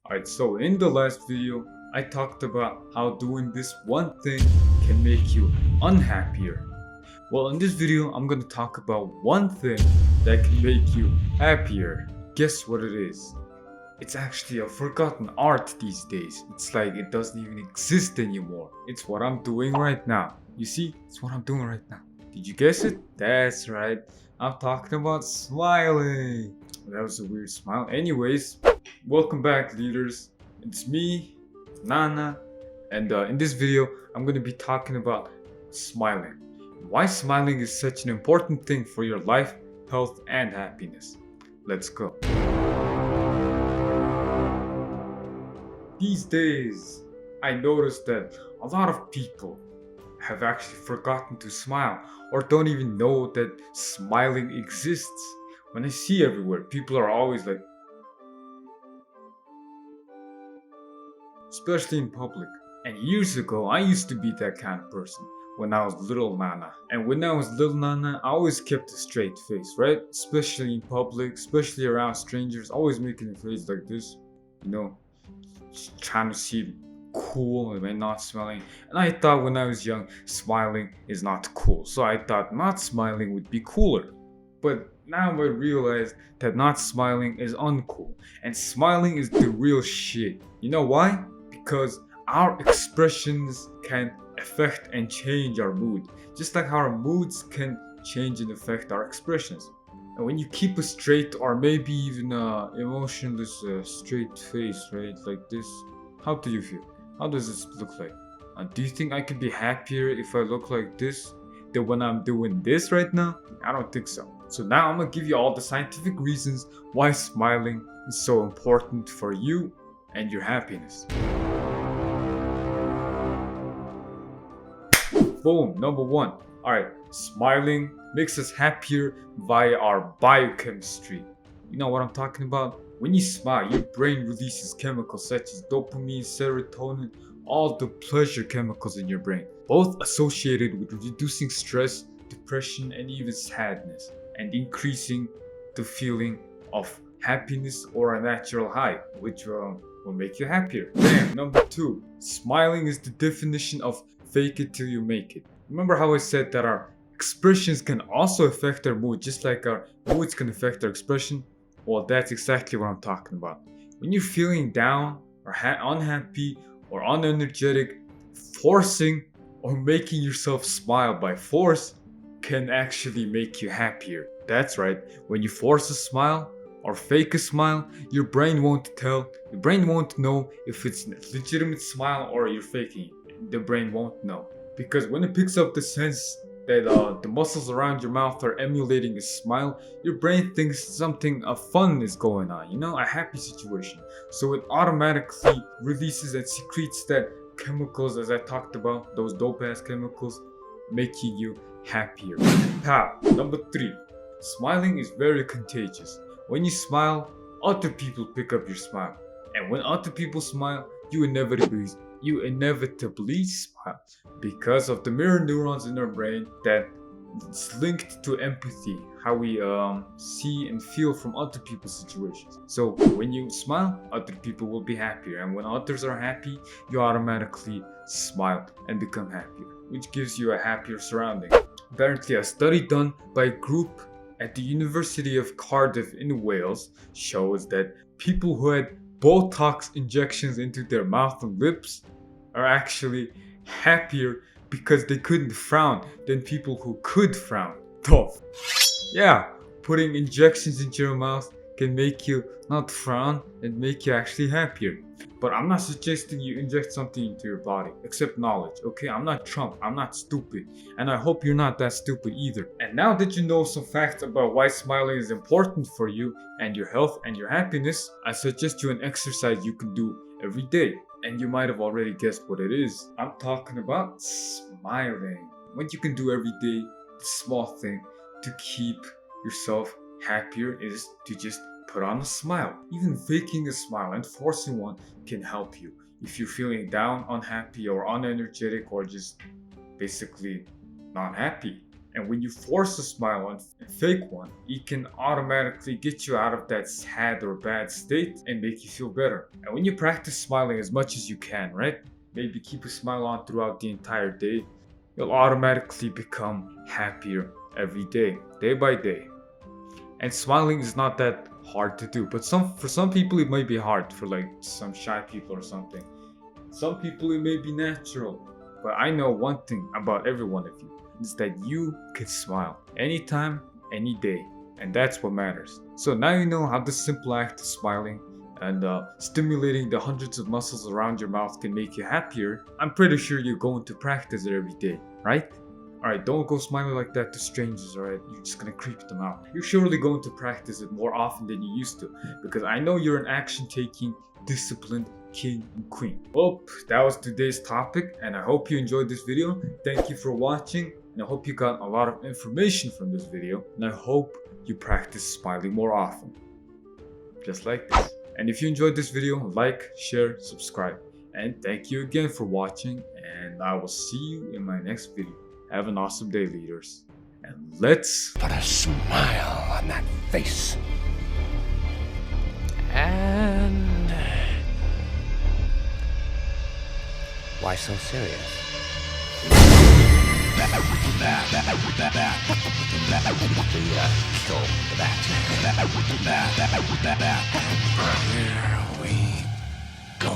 Alright, so in the last video, I talked about how doing this one thing can make you unhappier. Well, in this video, I'm gonna talk about one thing that can make you happier. Guess what it is? It's actually a forgotten art these days. It's like it doesn't even exist anymore. It's what I'm doing right now. You see, it's what I'm doing right now. Did you guess it? That's right. I'm talking about smiling. That was a weird smile. Anyways, welcome back, leaders. It's me, Nana, and in this video, I'm going to be talking about smiling. Why smiling is such an important thing for your life, health, and happiness. Let's go. These days, I noticed that a lot of people have actually forgotten to smile or don't even know that smiling exists. When I see everywhere, people are always like, especially in public. And years ago, I used to be that kind of person when I was little Nana. And when I was little Nana, I always kept a straight face, right? Especially in public, especially around strangers, always making a face like this, you know, just trying to seem cool and not smiling. And I thought when I was young, smiling is not cool. So I thought not smiling would be cooler. But now I realize that not smiling is uncool. And smiling is the real shit. You know why? Because our expressions can affect and change our mood. Just like our moods can change and affect our expressions. And when you keep a straight or maybe even emotionless straight face, right, like this, how do you feel? How does this look like? Do you think I could be happier if I look like this than when I'm doing this right now? I don't think so. So now I'm gonna give you all the scientific reasons why smiling is so important for you and your happiness. Boom, number one. Alright, smiling makes us happier via our biochemistry. You know what I'm talking about? When you smile, your brain releases chemicals such as dopamine, serotonin, all the pleasure chemicals in your brain, both associated with reducing stress, depression, and even sadness, and increasing the feeling of happiness or a natural high, which will make you happier. Bam! Number two, smiling is the definition of fake it till you make it. Remember how I said that our expressions can also affect our mood, just like our moods can affect our expression? Well, that's exactly what I'm talking about. When you're feeling down or unhappy or unenergetic, forcing or making yourself smile by force can actually make you happier. That's right, when you force a smile or fake a smile, your brain won't know if it's a legitimate smile or you're faking it. The brain won't know. Because when it picks up the sense that the muscles around your mouth are emulating a smile, your brain thinks something fun is going on, a happy situation. So it automatically releases and secretes that chemicals, as I talked about, those dope ass chemicals, making you happier. Number three, smiling is very contagious. When you smile, other people pick up your smile. And when other people smile, you inevitably smile because of the mirror neurons in our brain that it's linked to empathy, how we see and feel from other people's situations. So when you smile, other people will be happier, and when others are happy, you automatically smile and become happier, which gives you a happier surrounding. Apparently, a study done by a group at the University of Cardiff in Wales shows that people who had Botox injections into their mouth and lips are actually happier because they couldn't frown than people who could frown. Tough. Yeah, putting injections into your mouth can make you not frown and make you actually happier. But I'm not suggesting you inject something into your body, except knowledge, okay? I'm not Trump, I'm not stupid, and I hope you're not that stupid either. And now that you know some facts about why smiling is important for you and your health and your happiness, I suggest you an exercise you can do every day. And you might have already guessed what it is. I'm talking about smiling. What you can do every day, the small thing to keep yourself happier is to just put on a smile. Even faking a smile and forcing one can help you. If you're feeling down, unhappy, or unenergetic, or just basically not happy, And when you force a smile on a fake one, it can automatically get you out of that sad or bad state and make you feel better. And when you practice smiling as much as you can, right? Maybe keep a smile on throughout the entire day, you'll automatically become happier every day, day by day. And smiling is not that hard to do, but for some people it might be hard, for like some shy people or something. Some people it may be natural, but I know one thing about every one of you is that you can smile anytime, any day, and that's what matters. So now you know how this simple act of smiling and stimulating the hundreds of muscles around your mouth can make you happier. I'm pretty sure you're going to practice it every day, right? Alright, don't go smiling like that to strangers, alright? You're just gonna creep them out. You're surely going to practice it more often than you used to, because I know you're an action-taking, disciplined king and queen. Well, that was today's topic, and I hope you enjoyed this video. Thank you for watching, and I hope you got a lot of information from this video, and I hope you practice smiling more often. Just like this. And if you enjoyed this video, like, share, subscribe. And thank you again for watching, and I will see you in my next video. Have an awesome day, leaders. And let's put a smile on that face. And why so serious? Kill that.